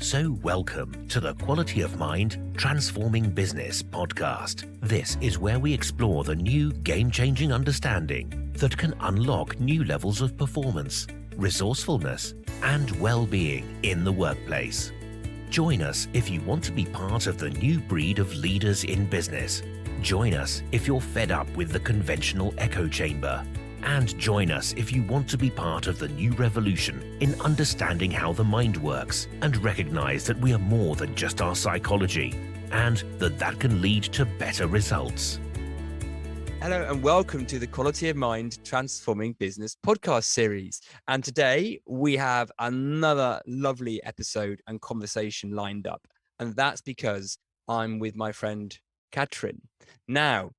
So welcome to the Quality of Mind Transforming Business podcast. This is where we explore the new game-changing understanding that can unlock new levels of performance, resourcefulness, and well-being in the workplace. Join us if you want to be part of the new breed of leaders in business. Join us if you're fed up with the conventional echo chamber. And join us if you want to be part of the new revolution in understanding how the mind works and recognize that we are more than just our psychology and that can lead to better results. Hello and welcome to the Quality of Mind Transforming Business podcast series. And today we have another lovely episode and conversation lined up. And that's because I'm with my friend Katrijn. Now,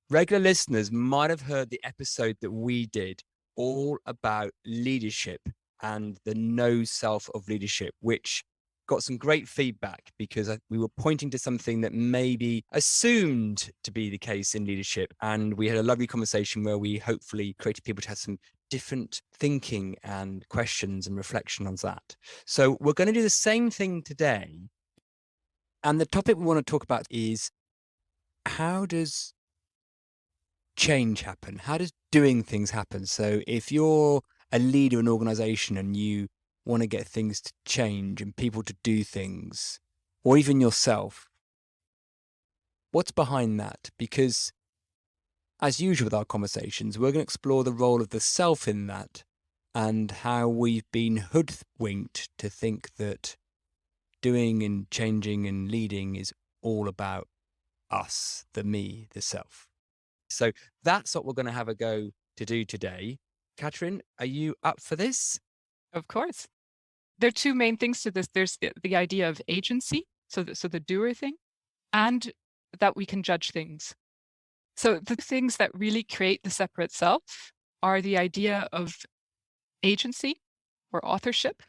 regular listeners might have heard the episode that we did all about leadership and the no self of leadership, which got some great feedback because we were pointing to something that may be assumed to be the case in leadership. And we had a lovely conversation where we hopefully created people to have some different thinking and questions and reflection on that. So we're going to do the same thing today. And the topic we want to talk about is, how does change happen? How does doing things happen? So if you're a leader in an organization and you want to get things to change and people to do things, or even yourself, what's behind that? Because as usual with our conversations, we're going to explore the role of the self in that and how we've been hoodwinked to think that doing and changing and leading is all about us, the me, the self. So that's what we're going to have a go to do today. Katrijn, are you up for this? Of course. There are two main things to this. There's the idea of agency, so the doer thing, and that we can judge things. So the things that really create the separate self are the idea of agency or authorship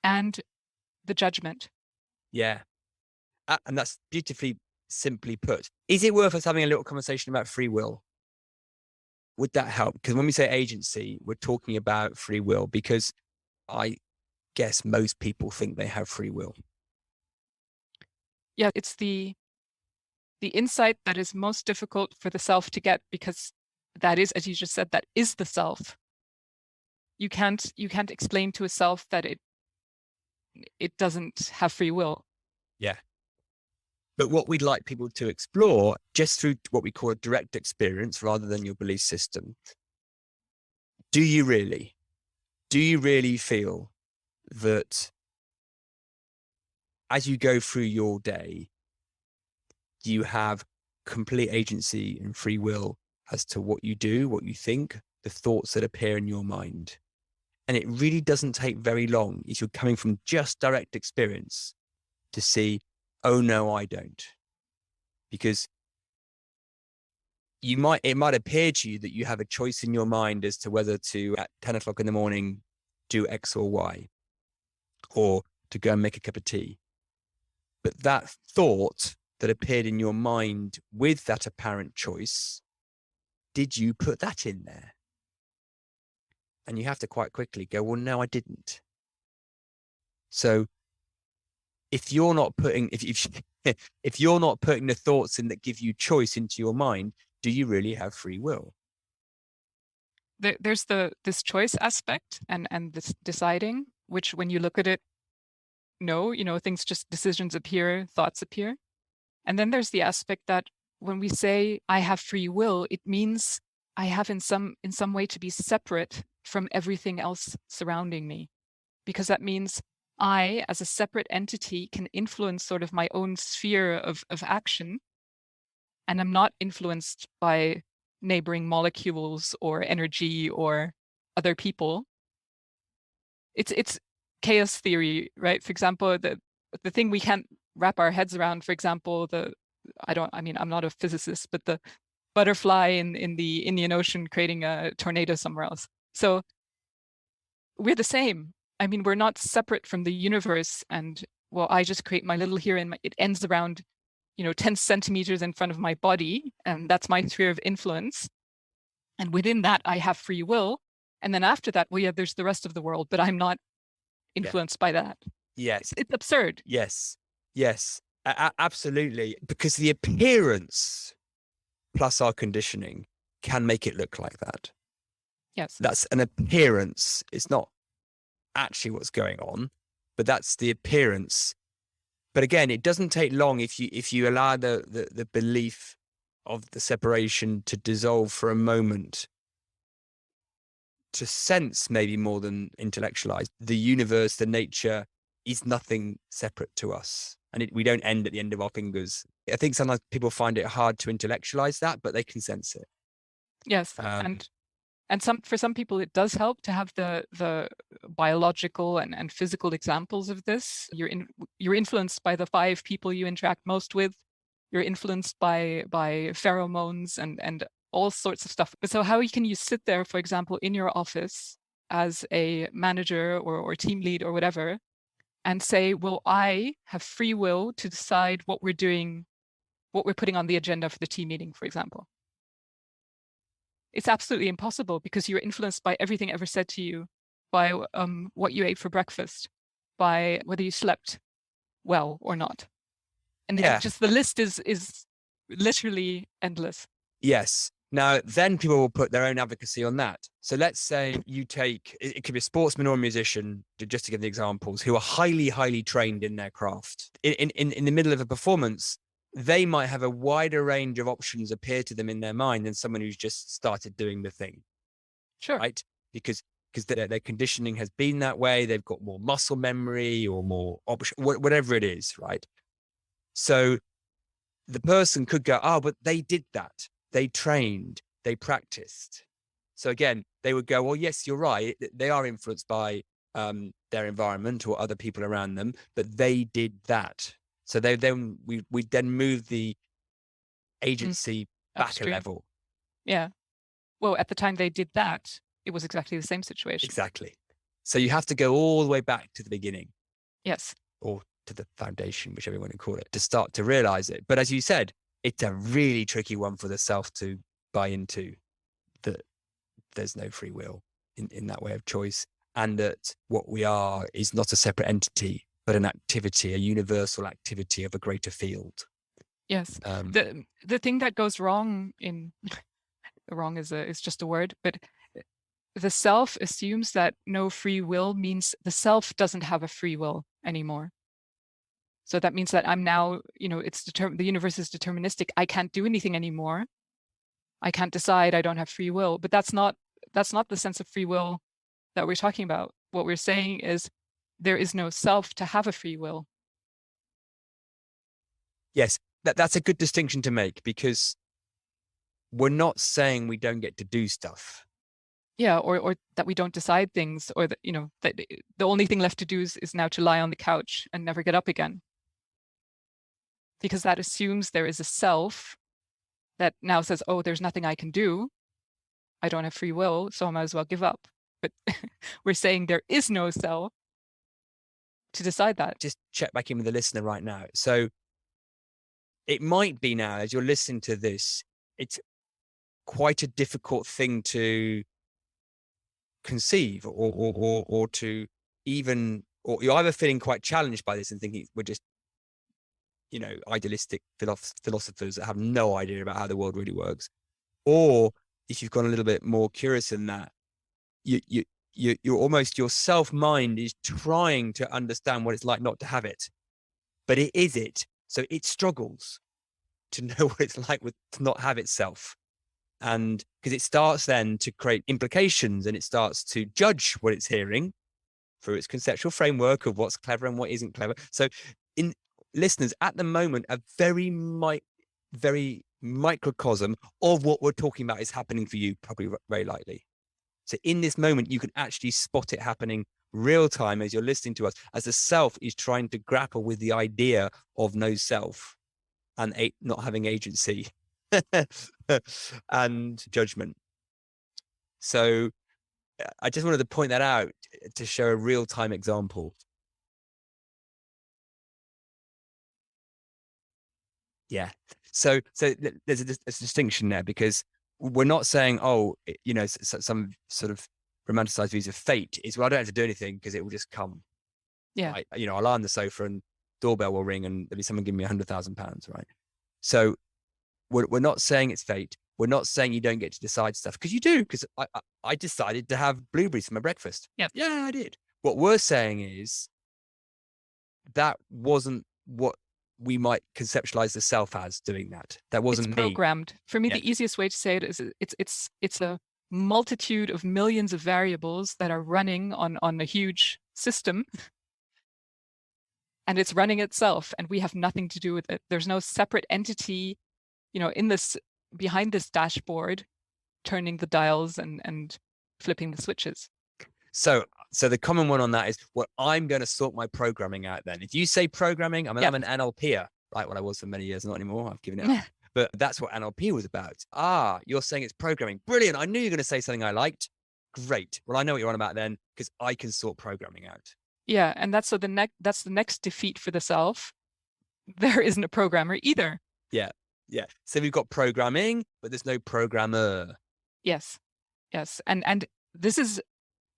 and the judgment. Yeah. And that's beautifully simply put. Is it worth us having a little conversation about free will? Would that help? Because when we say agency, we're talking about free will, because I guess most people think they have free will. Yeah, it's the insight that is most difficult for the self to get, because that is, as you just said, that is the self. You can't explain to a self that it doesn't have free will. Yeah. But what we'd like people to explore, just through what we call a direct experience rather than your belief system, do you really feel that as you go through your day, you have complete agency and free will as to what you do, what you think, the thoughts that appear in your mind? And it really doesn't take very long if you're coming from just direct experience to see, oh no, I don't. Because it might appear to you that you have a choice in your mind as to whether to, at 10 o'clock in the morning, do X or Y, or to go and make a cup of tea. But that thought that appeared in your mind with that apparent choice, did you put that in there? And you have to quite quickly go, well, no, I didn't. So if you're not putting the thoughts in that give you choice into your mind, do you really have free will? There's this choice aspect and this deciding, which when you look at it, no, decisions appear, thoughts appear. And then there's the aspect that when we say I have free will, it means I have in some way to be separate from everything else surrounding me, because that means I, as a separate entity, can influence sort of my own sphere of action, and I'm not influenced by neighboring molecules or energy or other people. It's chaos theory, right? For example, the thing we can't wrap our heads around, for example, I'm not a physicist, but the butterfly in the Indian Ocean creating a tornado somewhere else. So we're the same. I mean, we're not separate from the universe, and well, I just create my little here and it ends around, 10 centimeters in front of my body, and that's my sphere of influence. And within that, I have free will. And then after that, there's the rest of the world, but I'm not influenced by that. Yes. It's absurd. Yes. Yes. Absolutely. Because the appearance plus our conditioning can make it look like that. Yes. That's an appearance. It's not actually what's going on, but that's the appearance. But again, it doesn't take long if you allow the belief of the separation to dissolve for a moment, to sense maybe more than intellectualize. The universe, the nature is nothing separate to us. And we don't end at the end of our fingers. I think sometimes people find it hard to intellectualize that, but they can sense it. Yes. And for some people, it does help to have the biological and physical examples of this. You're influenced by the 5 people you interact most with. You're influenced by pheromones and all sorts of stuff. So how can you sit there, for example, in your office as a manager or team lead or whatever, and say, well, I have free will to decide what we're doing, what we're putting on the agenda for the team meeting, for example? It's absolutely impossible, because you're influenced by everything ever said to you, by what you ate for breakfast, by whether you slept well or not. And just the list is literally endless. Yes. Now, then people will put their own advocacy on that. So let's say you take, it could be a sportsman or a musician, just to give the examples, who are highly, highly trained in their craft. In the middle of a performance, they might have a wider range of options appear to them in their mind than someone who's just started doing the thing. Sure. Right? Because their conditioning has been that way. They've got more muscle memory or more whatever it is, right? So the person could go, oh, but they did that. They trained, they practiced. So again, they would go, well, yes, you're right. They are influenced by their environment or other people around them, but they did that. So we then move the agency back Upstream. a level. Yeah. Well, at the time they did that, it was exactly the same situation. Exactly. So you have to go all the way back to the beginning. Yes. Or to the foundation, whichever you want to call it, to start to realize it. But as you said, it's a really tricky one for the self to buy into, that there's no free will in that way of choice, and that what we are is not a separate entity, but an activity, a universal activity of a greater field. Yes. The thing that goes wrong wrong is just a word, but the self assumes that no free will means the self doesn't have a free will anymore. So that means that I'm now, the universe is deterministic. I can't do anything anymore. I can't decide. I don't have free will. But that's not the sense of free will that we're talking about. What we're saying is there is no self to have a free will. Yes, that's a good distinction to make, because we're not saying we don't get to do stuff. Yeah, or that we don't decide things, or that, that the only thing left to do is now to lie on the couch and never get up again. Because that assumes there is a self that now says, oh, there's nothing I can do. I don't have free will, so I might as well give up. But we're saying there is no self to decide that. Just check back in with the listener right now. So it might be now, as you're listening to this, it's quite a difficult thing to conceive or to even, or you're either feeling quite challenged by this and thinking we're just, idealistic philosophers that have no idea about how the world really works. Or if you've gone a little bit more curious than that, you're almost, your self-mind is trying to understand what it's like not to have it, but it is it. So it struggles to know what it's like to not have itself. And because it starts then to create implications, and it starts to judge what it's hearing through its conceptual framework of what's clever and what isn't clever. So listeners, at the moment, a very microcosm of what we're talking about is happening for you, probably very likely. So in this moment, you can actually spot it happening real time as you're listening to us, as the self is trying to grapple with the idea of no self and not having agency and judgment. So I just wanted to point that out to show a real-time example. Yeah. So there's a distinction there, because we're not saying, some sort of romanticized views of fate is, well, I don't have to do anything because it will just come. Yeah. Right? I'll lie on the sofa and doorbell will ring and there'll be someone giving me £100,000, right? So we're not saying it's fate. We're not saying you don't get to decide stuff, because you do, because I decided to have blueberries for my breakfast. Yep. Yeah, I did. What we're saying is that wasn't what we might conceptualize the self as doing that. That wasn't It's me. programmed. For me, Yeah. the easiest way to say it is it's a multitude of millions of variables that are running on a huge system, and it's running itself, and we have nothing to do with it. There's no separate entity, in this, behind this dashboard, turning the dials and flipping the switches. So the common one on that is, well, I'm going to sort my programming out then. If you say programming, I'm an NLPer, right? Well, I was for many years, not anymore. I've given it up. But that's what NLP was about. You're saying it's programming. Brilliant. I knew you were going to say something I liked. Great. Well, I know what you're on about then, because I can sort programming out. Yeah, and that's the next defeat for the self. There isn't a programmer either. Yeah. So we've got programming, but there's no programmer. Yes. And this is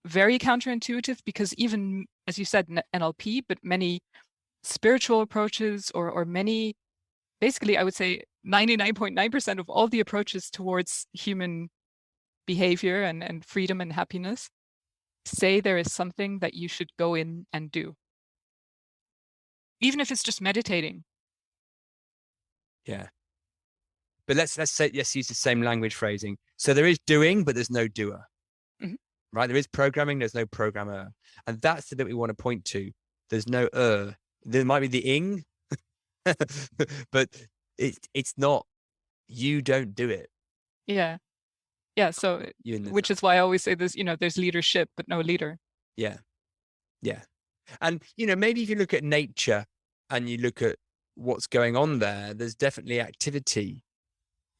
very counterintuitive, because even, as you said, NLP, but many spiritual approaches, or many, basically, I would say 99.9% of all the approaches towards human behavior and freedom and happiness say there is something that you should go in and do, even if it's just meditating. Yeah. But let's use the same language phrasing. So there is doing, but there's no doer. Mm-hmm. Right? There is programming, there's no programmer. And that's the bit we want to point to. There's no there might be the ing, but it's not, you don't do it. Yeah. So, which is why I always say this, there's leadership, but no leader. Yeah. And, maybe if you look at nature and you look at what's going on there, there's definitely activity,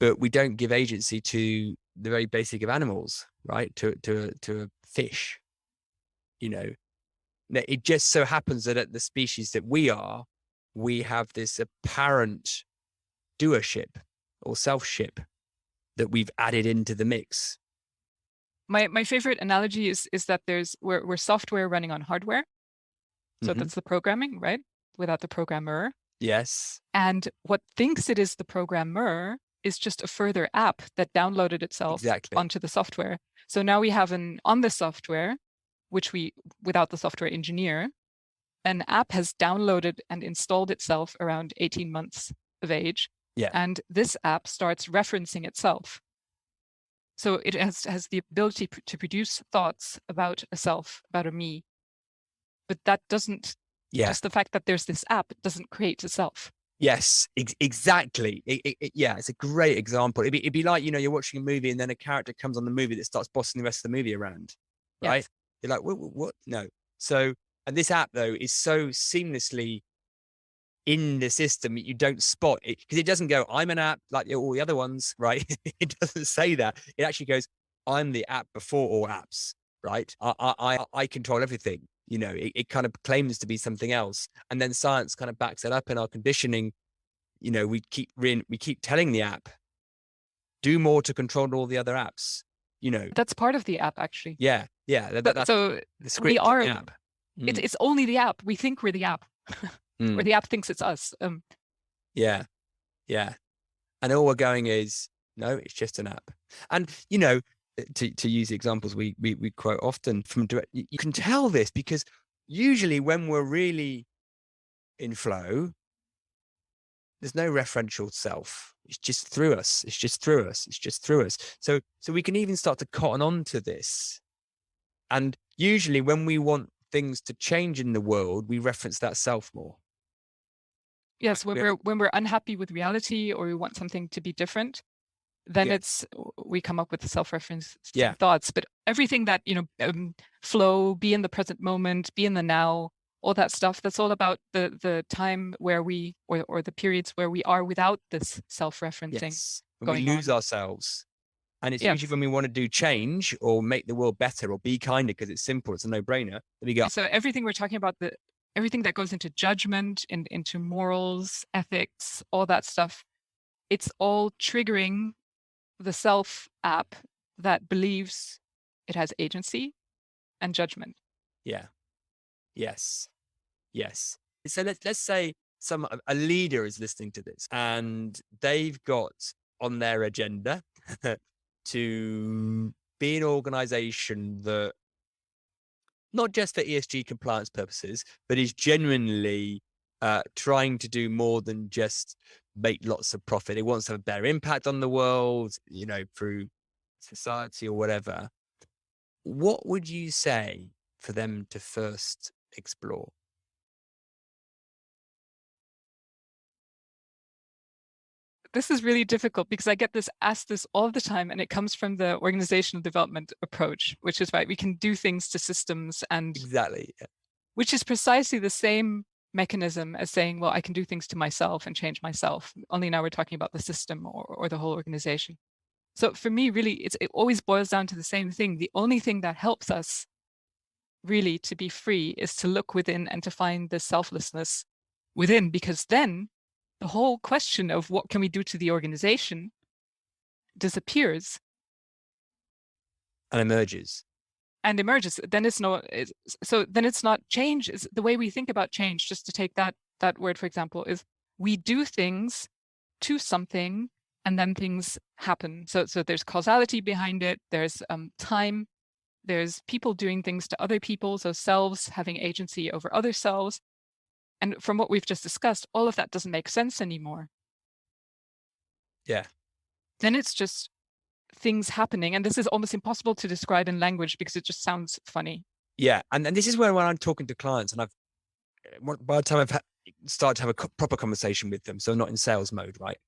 but we don't give agency to the very basic of animals, right? To a fish, It just so happens that at the species that we have this apparent doership or selfship that we've added into the mix. My favorite analogy is that we're software running on hardware. So that's the programming, right? Without the programmer. Yes. And what thinks it is the programmer is just a further app that downloaded itself onto the software. So now we have on the software, which without the software engineer, an app has downloaded and installed itself around 18 months of age. Yeah. And this app starts referencing itself. So it has the ability to produce thoughts about a self, about a me. But that doesn't, just the fact that there's this app doesn't create a self. Yes, exactly. It's a great example. It'd be like, you're watching a movie and then a character comes on the movie that starts bossing the rest of the movie around, right? Yes. You're like, what? No. So, and this app though is so seamlessly in the system, you don't spot it, because it doesn't go, I'm an app like all the other ones, right? It doesn't say that. It actually goes, I'm the app before all apps, right? I control everything. It kind of claims to be something else, and then science kind of backs it up in our conditioning. We keep telling the app, do more to control all the other apps. That's part of the app, actually. Yeah. That's so the script. We are. The app. It's only the app. We think we're the app, or the app thinks it's us. Yeah. And all we're going is, no, it's just an app. And to use the examples we quote often from direct, you can tell this because usually when we're really in flow, there's no referential self. It's just through us. So we can even start to cotton on to this. And usually when we want things to change in the world, we reference that self more. Yes, when we're unhappy with reality, or we want something to be different, then we come up with the self-reference thoughts. But everything that, flow, be in the present moment, be in the now, all that stuff, that's all about the time where we, or the periods where we are without this self-referencing. Yes. When we lose ourselves. And it's usually when we want to do change or make the world better or be kinder, because it's simple, it's a no-brainer, that we go. So everything we're talking about, everything that goes into judgment, into morals, ethics, all that stuff, it's all triggering the self app that believes it has agency and judgment. Yeah. Yes. Yes. So let's say a leader is listening to this and they've got on their agenda to be an organization that not just for ESG compliance purposes, but is genuinely trying to do more than just make lots of profit. It wants to have a better impact on the world, through society or whatever. What would you say for them to first explore? This is really difficult because I get asked this all the time, and it comes from the organizational development approach, which is right. We can do things to systems, and Exactly, yeah. Which is precisely the same mechanism as saying, well, I can do things to myself and change myself. Only now we're talking about the system or the whole organization. So for me, really, it always boils down to the same thing. The only thing that helps us really to be free is to look within and to find the selflessness within, because then the whole question of what can we do to the organization disappears and emerges. Then it's not change. Is the way we think about change. Just to take that word, for example, is we do things to something and then things happen. So there's causality behind it. There's time. There's people doing things to other people. So selves having agency over other selves. And from what we've just discussed, all of that doesn't make sense anymore. Yeah. Then it's just things happening. And this is almost impossible to describe in language because it just sounds funny. Yeah. And this is where when I'm talking to clients and by the time I've started to have a proper conversation with them, so not in sales mode, right?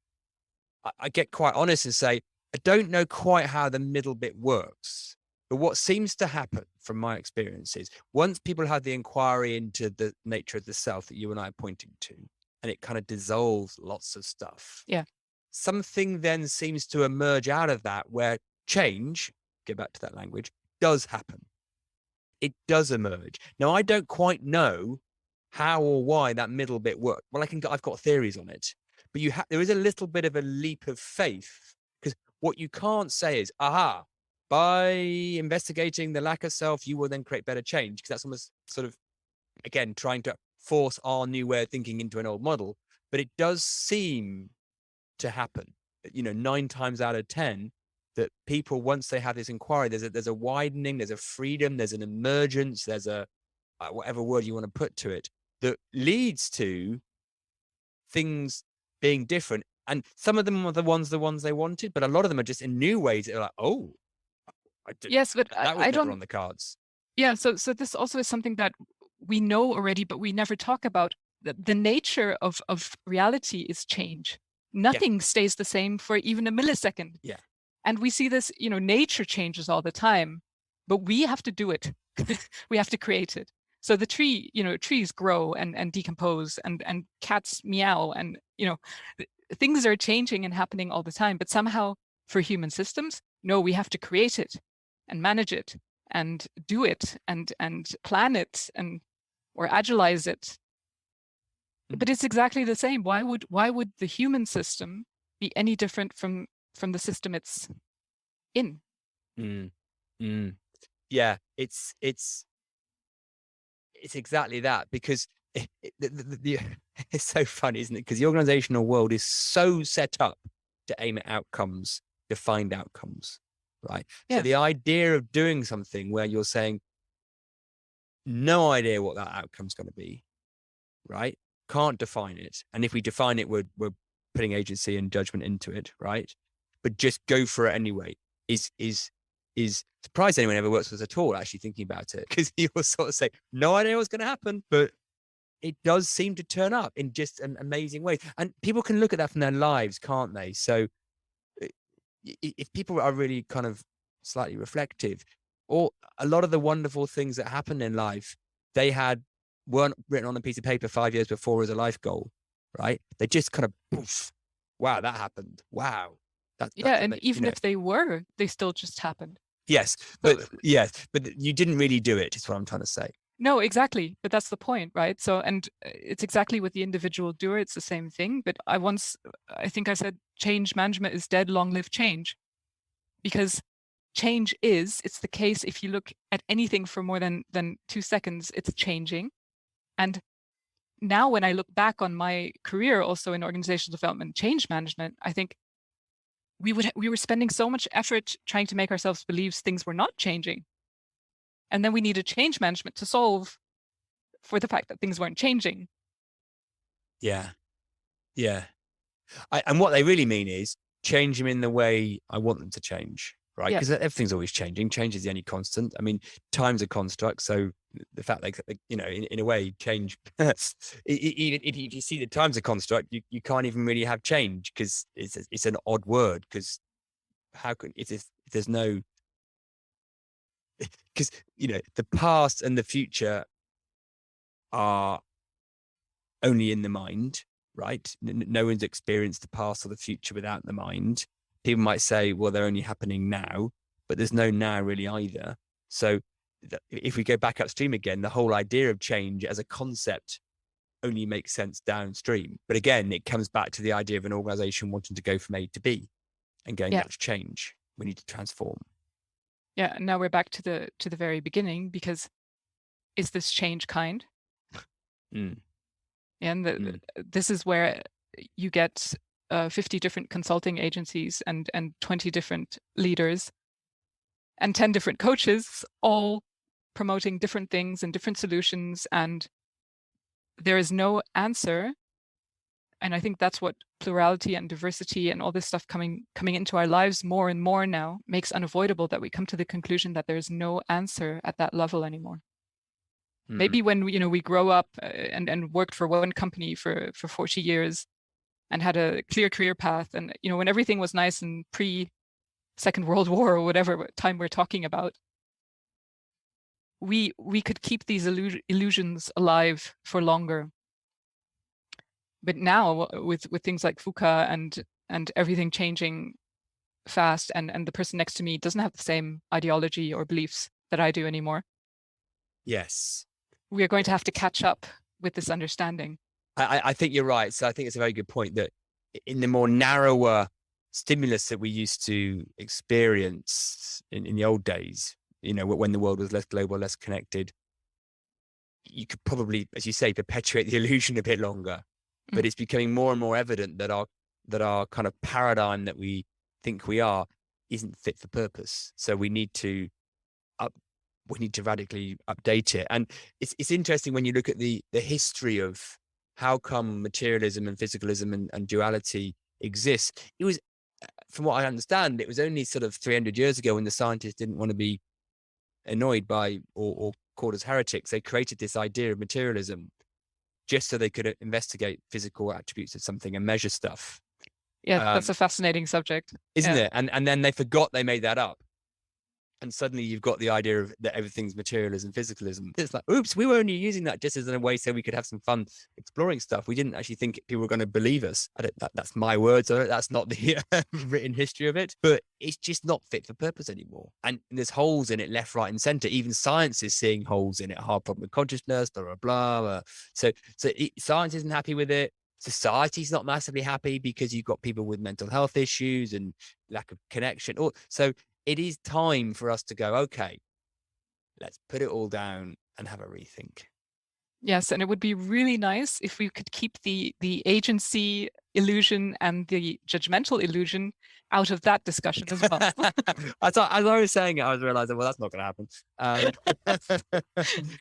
I get quite honest and say, I don't know quite how the middle bit works. But what seems to happen from my experience is once people have the inquiry into the nature of the self that you and I are pointing to, and it kind of dissolves lots of stuff. Yeah. Something then seems to emerge out of that where change, get back to that language, does happen. It does emerge. Now, I don't quite know how or why that middle bit works. Well, I've got theories on it, but there is a little bit of a leap of faith, because what you can't say is, aha, by investigating the lack of self, you will then create better change. Because that's almost sort of, again, trying to force our new way of thinking into an old model. But it does seem to happen, 9 times out of 10, that people, once they have this inquiry, there's a widening, there's a freedom, there's an emergence, there's a whatever word you want to put to it, that leads to things being different. And some of them are the ones they wanted, but a lot of them are just in new ways. They're like, oh, yes, but that was never on the cards. Yeah, so this also is something that we know already, but we never talk about. The nature of reality is change. Nothing stays the same for even a millisecond. Yeah. And we see this, nature changes all the time, but we have to do it. We have to create it. So the tree, trees grow and decompose, and cats meow, and things are changing and happening all the time. But somehow for human systems, no, we have to create it and manage it and do it and plan it or agilize it. But it's exactly the same. Why would the human system be any different from the system it's in? Yeah, it's exactly that, because it's so funny, isn't it? Because the organizational world is so set up to aim at outcomes, defined outcomes, right? Yeah. So the idea of doing something where you're saying, no idea what that outcome's going to be, right? Can't define it. And if we define it, we're putting agency and judgment into it, right? But just go for it anyway is surprised anyone ever works with us at all, actually thinking about it, because you will sort of say, no idea what's going to happen, but it does seem to turn up in just an amazing way. And people can look at that from their lives, can't they? So if people are really kind of slightly reflective, or a lot of the wonderful things that happen in life, weren't written on a piece of paper 5 years before as a life goal, right? They just kind of, poof, wow, that happened. Wow. And even if they were, they still just happened. Yes, but you didn't really do it, is what I'm trying to say. No, exactly. But that's the point, right? So, and it's exactly with the individual doer, it's the same thing. But I think I said change management is dead, long live change. Because change it's the case if you look at anything for more than 2 seconds, it's changing. And now when I look back on my career also in organizational development, change management, I think we were spending so much effort trying to make ourselves believe things were not changing. And then we needed change management to solve for the fact that things weren't changing. Yeah. Yeah. And what they really mean is change them in the way I want them to change, right? Because everything's always changing. Change is the only constant. I mean, time's a construct. So the fact that, in a way, change, even if you see the time's a construct, you can't even really have change because it's an odd word. Because how can, if there's no, because, the past and the future are only in the mind, right? No one's experienced the past or the future without the mind. People might say, well, they're only happening now, but there's no now really either. So if we go back upstream again, the whole idea of change as a concept only makes sense downstream. But again, it comes back to the idea of an organization wanting to go from A to B and going, that's change. We need to transform. Yeah. And now we're back to the very beginning, because is this change kind? And this is where you get 50 different consulting agencies and 20 different leaders and 10 different coaches, all promoting different things and different solutions. And there is no answer. And I think that's what plurality and diversity and all this stuff coming into our lives more and more now makes unavoidable, that we come to the conclusion that there's no answer at that level anymore. Maybe when we grow up and worked for one company for 40 years and had a clear career path, and when everything was nice and pre-Second World War or whatever time we're talking about, we could keep these illusions alive for longer. But now with things like VUCA and everything changing fast, and the person next to me doesn't have the same ideology or beliefs that I do anymore. Yes. We are going to have to catch up with this understanding. I think you're right. So I think it's a very good point that in the more narrower stimulus that we used to experience in the old days, when the world was less global, less connected, you could probably, as you say, perpetuate the illusion a bit longer. But it's becoming more and more evident that our kind of paradigm that we think we are isn't fit for purpose. So we need to radically update it. And it's interesting when you look at the history of how come materialism and physicalism and duality exists. It was, from what I understand, it was only sort of 300 years ago when the scientists didn't want to be annoyed by or called as heretics. They created this idea of materialism just so they could investigate physical attributes of something and measure stuff. Yeah, that's a fascinating subject. Isn't it? And then they forgot they made that up. And suddenly you've got the idea of that everything's materialism, physicalism. It's like, oops, we were only using that just as a way so we could have some fun exploring stuff. We didn't actually think people were going to believe us. That's my words. That's not the written history of it. But it's just not fit for purpose anymore. And there's holes in it left, right, and center. Even science is seeing holes in it. Hard problem with consciousness, blah, blah, blah. So science isn't happy with it. Society's not massively happy because you've got people with mental health issues and lack of connection. So it is time for us to go, okay, let's put it all down and have a rethink. Yes, and it would be really nice if we could keep the agency illusion and the judgmental illusion out of that discussion as well. As I was saying it, I was realizing, well, that's not going to happen.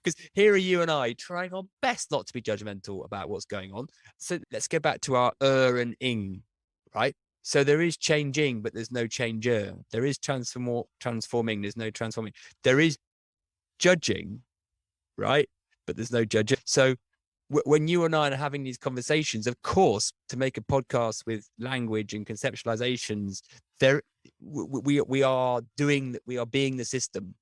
Because here are you and I trying our best not to be judgmental about what's going on. So let's go back to our and ing, right? So there is changing, but there's no changer. There is transforming, there's no transforming. There is judging, right? But there's no judging. So when you and I are having these conversations, of course, to make a podcast with language and conceptualizations, we are being the system.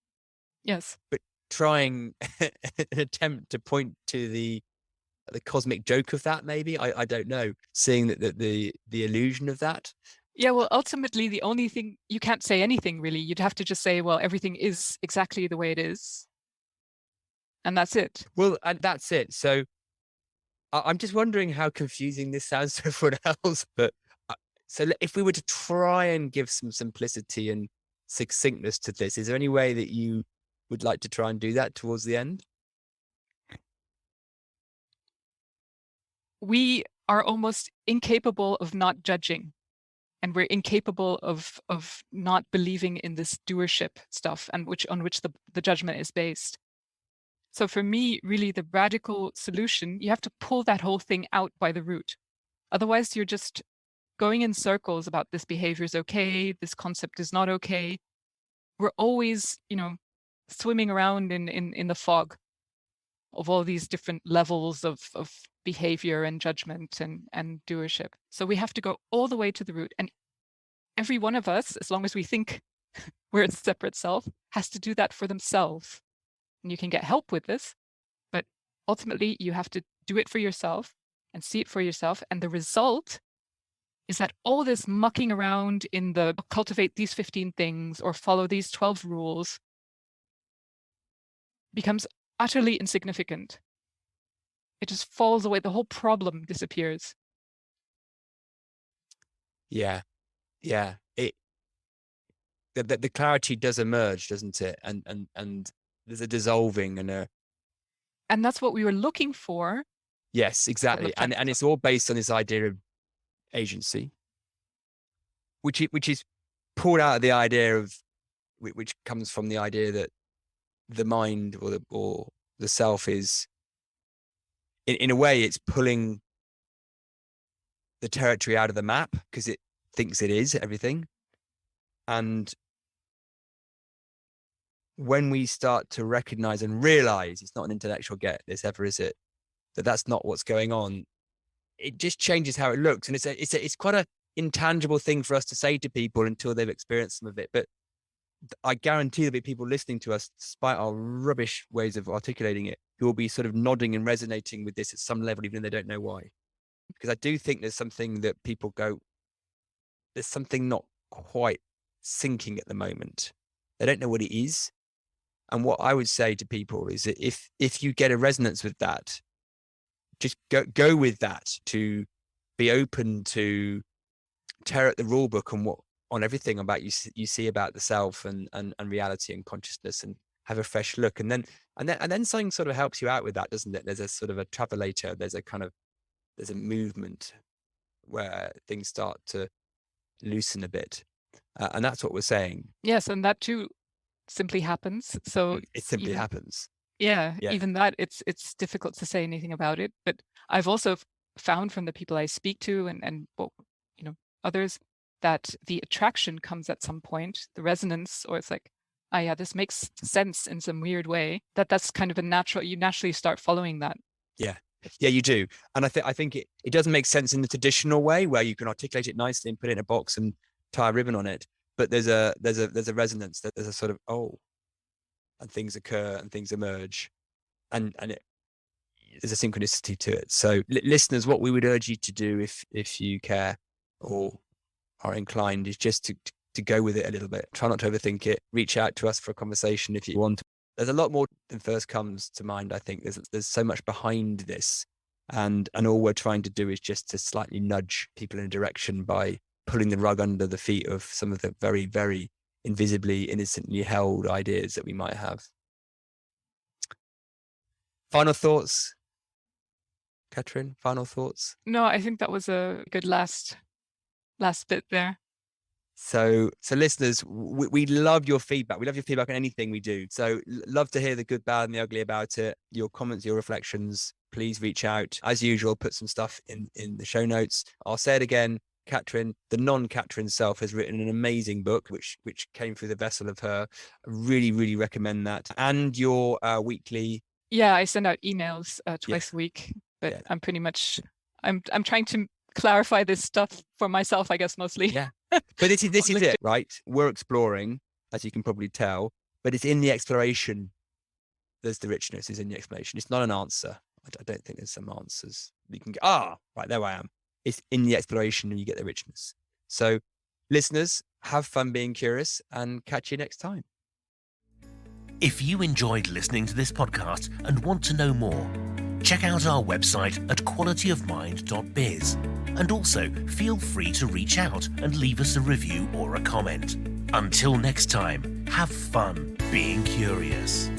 Yes. But trying an attempt to point to the cosmic joke of that, maybe, I don't know, seeing that the illusion of that. Yeah, well, ultimately, the only thing, you can't say anything really. You'd have to just say, well, everything is exactly the way it is. And that's it. Well, and that's it. So I'm just wondering how confusing this sounds to everyone else. But so if we were to try and give some simplicity and succinctness to this, is there any way that you would like to try and do that towards the end? we are almost incapable of not judging, and we're incapable of not believing in this doership stuff, and on which the judgment is based. So for me, really, the radical solution, you have to pull that whole thing out by the root. Otherwise, you're just going in circles about this behavior is okay, this concept is not okay. We're always, swimming around in the fog of all these different levels of behavior and judgment and doership. So we have to go all the way to the root. And every one of us, as long as we think we're a separate self, has to do that for themselves. And you can get help with this, but ultimately you have to do it for yourself and see it for yourself. And the result is that all this mucking around in the cultivate these 15 things or follow these 12 rules becomes utterly insignificant. It just falls away. The whole problem disappears. Yeah. The clarity does emerge, doesn't it? And there's a dissolving and that's what we were looking for. Yes, exactly. And it's all based on this idea of agency, which is pulled out of the idea of, which comes from the idea that the mind or the self is, in a way, it's pulling the territory out of the map because it thinks it is everything. And when we start to recognize and realize it's not an intellectual get this ever, is it, that's not what's going on, it just changes how it looks. And it's quite a intangible thing for us to say to people until they've experienced some of it. But I guarantee there'll be people listening to us, despite our rubbish ways of articulating it, who will be sort of nodding and resonating with this at some level, even if they don't know why. Because I do think there's something that people go, there's something not quite sinking at the moment. They don't know what it is. And what I would say to people is that if you get a resonance with that, just go with that, to be open to tear at the rule book on everything about you see about the self and reality and consciousness, and have a fresh look. And then something sort of helps you out with that, doesn't it? There's a sort of a travelator, there's a movement where things start to loosen a bit. And that's what we're saying. Yes, and that too simply happens. So it simply happens. Yeah, even that, it's difficult to say anything about it. But I've also found from the people I speak to and others, that the attraction comes at some point, the resonance, or it's like, oh yeah, this makes sense in some weird way. That's kind of you naturally start following that. Yeah, you do. And I think it doesn't make sense in the traditional way where you can articulate it nicely and put it in a box and tie a ribbon on it. But there's a resonance, there's a sort of, and things occur and things emerge, and there's a synchronicity to it. So listeners, what we would urge you to do if you care or are inclined is just to go with it a little bit. Try not to overthink it. Reach out to us for a conversation if you want. There's a lot more than first comes to mind. I think there's so much behind this, and all we're trying to do is just to slightly nudge people in a direction by pulling the rug under the feet of some of the very, very invisibly, innocently held ideas that we might have. Final thoughts, Katrijn? Final thoughts? No, I think that was a good last bit there. So listeners, we love your feedback. We love your feedback on anything we do. So love to hear the good, bad, and the ugly about it. Your comments, your reflections, please reach out. As usual, put some stuff in the show notes. I'll say it again. Katrijn, the non-Katrijn self, has written an amazing book, which came through the vessel of her. I really, really recommend that. And your weekly. Yeah, I send out emails twice a week, but I'm pretty much, I'm trying to clarify this stuff for myself, I guess, mostly. Yeah. But this is it, right? We're exploring, as you can probably tell, but it's in the exploration. There's the richness, is in the exploration. It's not an answer. I don't think there's some answers. You can go, right, there I am. It's in the exploration and you get the richness. So listeners, have fun being curious and catch you next time. If you enjoyed listening to this podcast and want to know more, check out our website at qualityofmind.biz. And also feel free to reach out and leave us a review or a comment. Until next time, have fun being curious.